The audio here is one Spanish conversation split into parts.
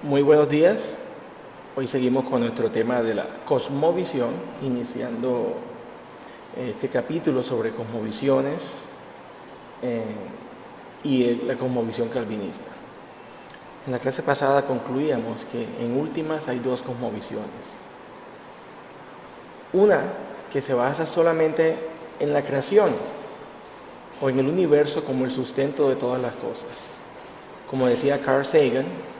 Muy buenos días. Hoy seguimos con nuestro tema de la cosmovisión, iniciando este capítulo sobre cosmovisiones y la cosmovisión calvinista. En la clase pasada concluíamos que en últimas hay dos cosmovisiones. Una que se basa solamente en la creación o en el universo como el sustento de todas las cosas. Como decía Carl Sagan,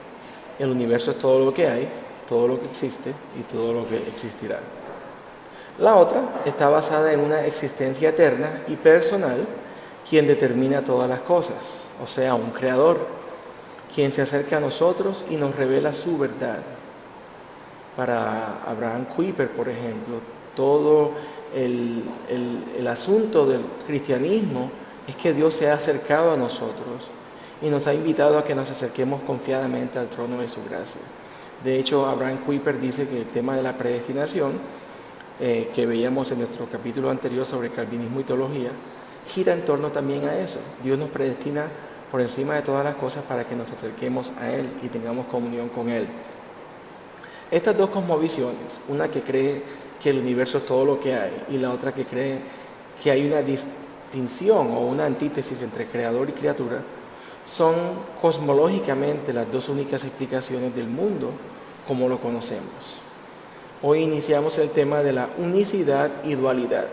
el universo es todo lo que hay, todo lo que existe y todo lo que existirá. La otra está basada en una existencia eterna y personal, quien determina todas las cosas, o sea, un creador, quien se acerca a nosotros y nos revela su verdad. Para Abraham Kuyper, por ejemplo, todo el asunto del cristianismo es que Dios se ha acercado a nosotros y nos ha invitado a que nos acerquemos confiadamente al trono de su gracia. De hecho, Abraham Kuyper dice que el tema de la predestinación, que veíamos en nuestro capítulo anterior sobre calvinismo y teología, gira en torno también a eso. Dios nos predestina por encima de todas las cosas para que nos acerquemos a Él y tengamos comunión con Él. Estas dos cosmovisiones, una que cree que el universo es todo lo que hay y la otra que cree que hay una distinción o una antítesis entre creador y criatura, son cosmológicamente las dos únicas explicaciones del mundo como lo conocemos. Hoy iniciamos el tema de la unicidad y dualidad.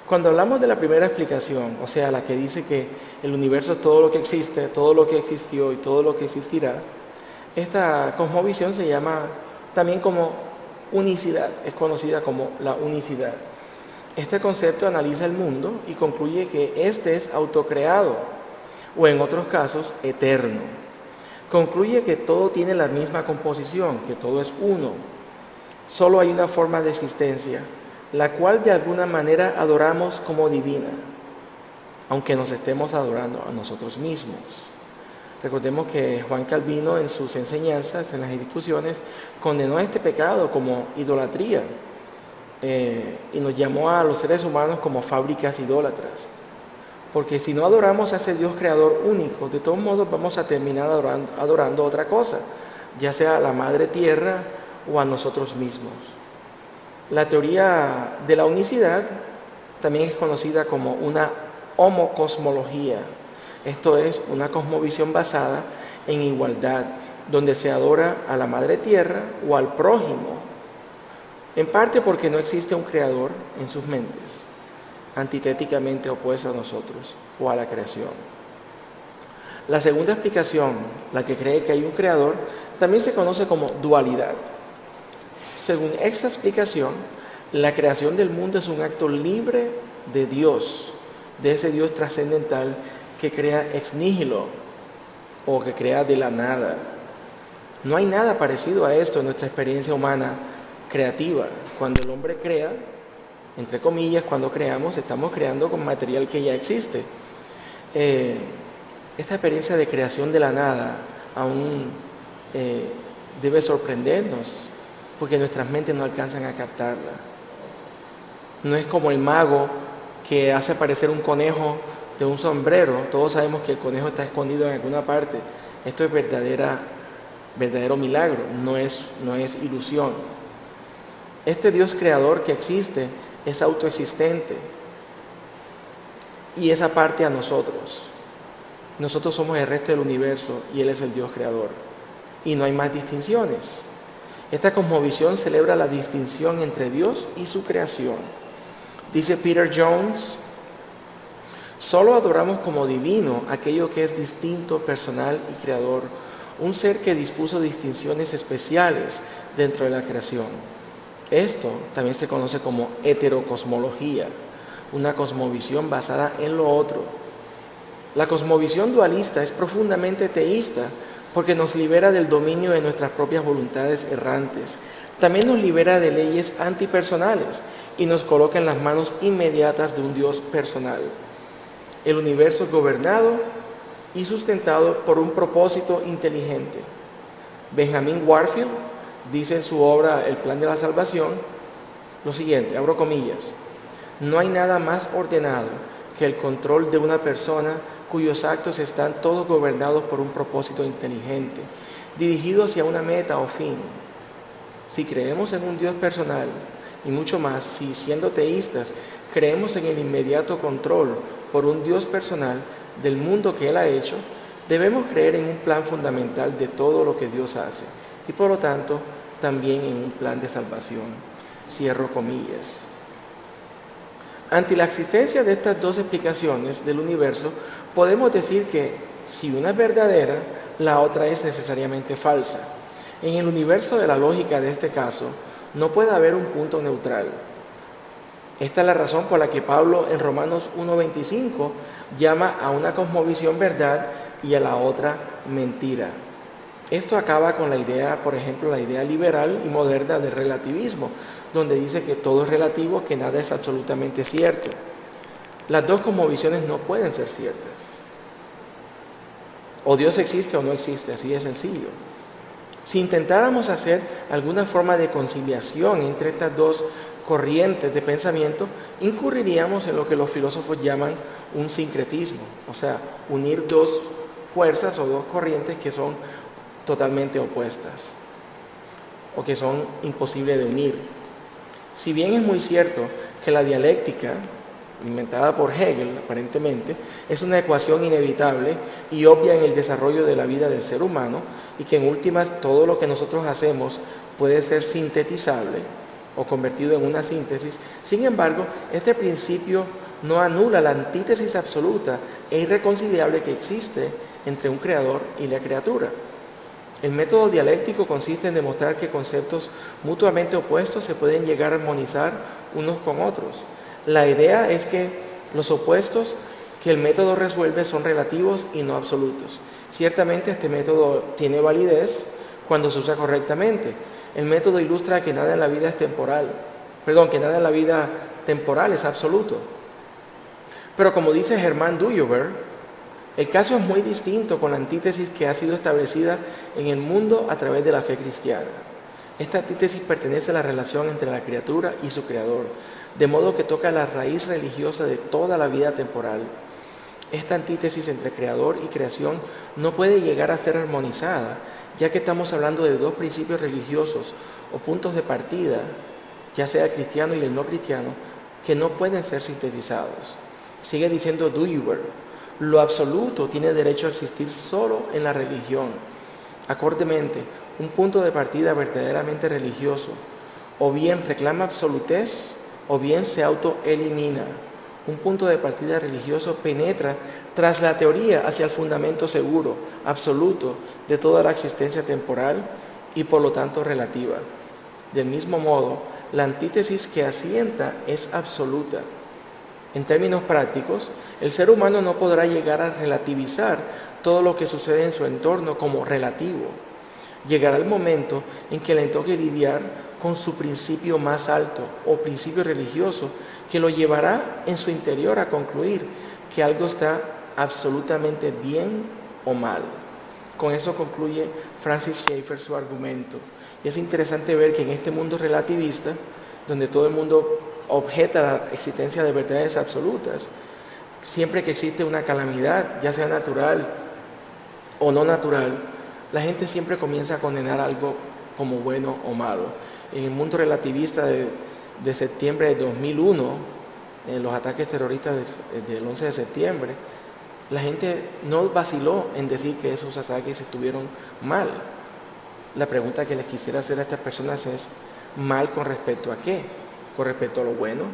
Cuando hablamos de la primera explicación, o sea, la que dice que el universo es todo lo que existe, todo lo que existió y todo lo que existirá, esta cosmovisión se llama también como unicidad, es conocida como la unicidad. Este concepto analiza el mundo y concluye que éste es autocreado, o en otros casos, eterno. Concluye que todo tiene la misma composición, que todo es uno. Solo hay una forma de existencia, la cual de alguna manera adoramos como divina, aunque nos estemos adorando a nosotros mismos. Recordemos que Juan Calvino en sus enseñanzas, en las instituciones, condenó este pecado como idolatría y nos llamó a los seres humanos como fábricas idólatras. Porque si no adoramos a ese Dios creador único, de todos modos vamos a terminar adorando otra cosa, ya sea a la madre tierra o a nosotros mismos. La teoría de la unicidad también es conocida como una homocosmología. Esto es una cosmovisión basada en igualdad, donde se adora a la madre tierra o al prójimo, en parte porque no existe un creador en sus mentes, antitéticamente opuesto a nosotros o a la creación. La segunda explicación, la que cree que hay un creador, también se conoce como dualidad. Según esta explicación, la creación del mundo es un acto libre de Dios, de ese Dios trascendental que crea ex nihilo o que crea de la nada. No hay nada parecido a esto en nuestra experiencia humana creativa. Cuando el hombre crea, entre comillas, cuando creamos, estamos creando con material que ya existe. Esta experiencia de creación de la nada aún debe sorprendernos, porque nuestras mentes no alcanzan a captarla. No es como el mago que hace aparecer un conejo de un sombrero. Todos sabemos que el conejo está escondido en alguna parte. Esto es verdadero milagro, no es ilusión. Este Dios creador que existe es autoexistente y es aparte a nosotros. Nosotros somos el resto del universo y Él es el Dios creador. Y no hay más distinciones. Esta cosmovisión celebra la distinción entre Dios y su creación. Dice Peter Jones: solo adoramos como divino aquello que es distinto, personal y creador, un ser que dispuso distinciones especiales dentro de la creación. Esto también se conoce como heterocosmología, una cosmovisión basada en lo otro. La cosmovisión dualista es profundamente teísta porque nos libera del dominio de nuestras propias voluntades errantes. También nos libera de leyes antipersonales y nos coloca en las manos inmediatas de un Dios personal. El universo es gobernado y sustentado por un propósito inteligente. Benjamin Warfield dice en su obra El plan de la salvación lo siguiente, abro comillas: no hay nada más ordenado que el control de una persona cuyos actos están todos gobernados por un propósito inteligente, dirigidos hacia una meta o fin. Si creemos en un Dios personal, y mucho más, si siendo teístas, creemos en el inmediato control por un Dios personal del mundo que Él ha hecho, debemos creer en un plan fundamental de todo lo que Dios hace, y por lo tanto, también en un plan de salvación. Cierro comillas. Ante la existencia de estas dos explicaciones del universo, podemos decir que si una es verdadera, la otra es necesariamente falsa. En el universo de la lógica de este caso, no puede haber un punto neutral. Esta es la razón por la que Pablo en Romanos 1:25 llama a una cosmovisión verdad y a la otra mentira. Esto acaba con la idea, por ejemplo, la idea liberal y moderna del relativismo, donde dice que todo es relativo, que nada es absolutamente cierto. Las dos cosmovisiones no pueden ser ciertas. O Dios existe o no existe, así de sencillo. Si intentáramos hacer alguna forma de conciliación entre estas dos corrientes de pensamiento, incurriríamos en lo que los filósofos llaman un sincretismo, o sea, unir dos fuerzas o dos corrientes que son totalmente opuestas o que son imposibles de unir. Si bien es muy cierto que la dialéctica, inventada por Hegel aparentemente, es una ecuación inevitable y obvia en el desarrollo de la vida del ser humano, y que en últimas todo lo que nosotros hacemos puede ser sintetizable o convertido en una síntesis, sin embargo, este principio no anula la antítesis absoluta e irreconciliable que existe entre un creador y la criatura. El método dialéctico consiste en demostrar que conceptos mutuamente opuestos se pueden llegar a armonizar unos con otros. La idea es que los opuestos que el método resuelve son relativos y no absolutos. Ciertamente este método tiene validez cuando se usa correctamente. El método ilustra que nada en la vida es temporal, que nada en la vida temporal es absoluto. Pero como dice Germán Duyuber, el caso es muy distinto con la antítesis que ha sido establecida en el mundo a través de la fe cristiana. Esta antítesis pertenece a la relación entre la criatura y su creador, de modo que toca la raíz religiosa de toda la vida temporal. Esta antítesis entre creador y creación no puede llegar a ser armonizada, ya que estamos hablando de dos principios religiosos o puntos de partida, ya sea el cristiano y el no cristiano, que no pueden ser sintetizados. Sigue diciendo Duyuber, lo absoluto tiene derecho a existir solo en la religión. Acordemente, un punto de partida verdaderamente religioso o bien reclama absolutez o bien se autoelimina. Un punto de partida religioso penetra tras la teoría hacia el fundamento seguro, absoluto, de toda la existencia temporal y por lo tanto relativa. Del mismo modo, la antítesis que asienta es absoluta. En términos prácticos, el ser humano no podrá llegar a relativizar todo lo que sucede en su entorno como relativo. Llegará el momento en que le toque lidiar con su principio más alto o principio religioso, que lo llevará en su interior a concluir que algo está absolutamente bien o mal. Con eso concluye Francis Schaeffer su argumento. Y es interesante ver que en este mundo relativista, donde todo el mundo objeta la existencia de verdades absolutas, siempre que existe una calamidad, ya sea natural o no natural, la gente siempre comienza a condenar algo como bueno o malo. En el mundo relativista de septiembre de 2001, en los ataques terroristas del 11 de septiembre, la gente no vaciló en decir que esos ataques estuvieron mal. La pregunta que les quisiera hacer a estas personas es, ¿mal con respecto a qué? ¿Con respecto a lo bueno?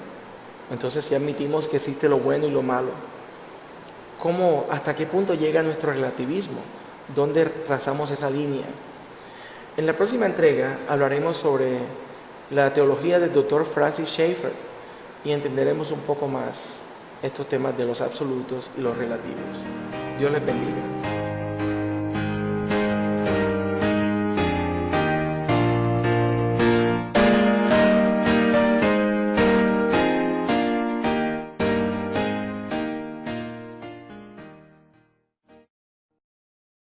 Entonces, si admitimos que existe lo bueno y lo malo, ¿hasta qué punto llega nuestro relativismo? ¿Dónde trazamos esa línea? En la próxima entrega hablaremos sobre la teología del Dr. Francis Schaeffer y entenderemos un poco más estos temas de los absolutos y los relativos. Dios les bendiga.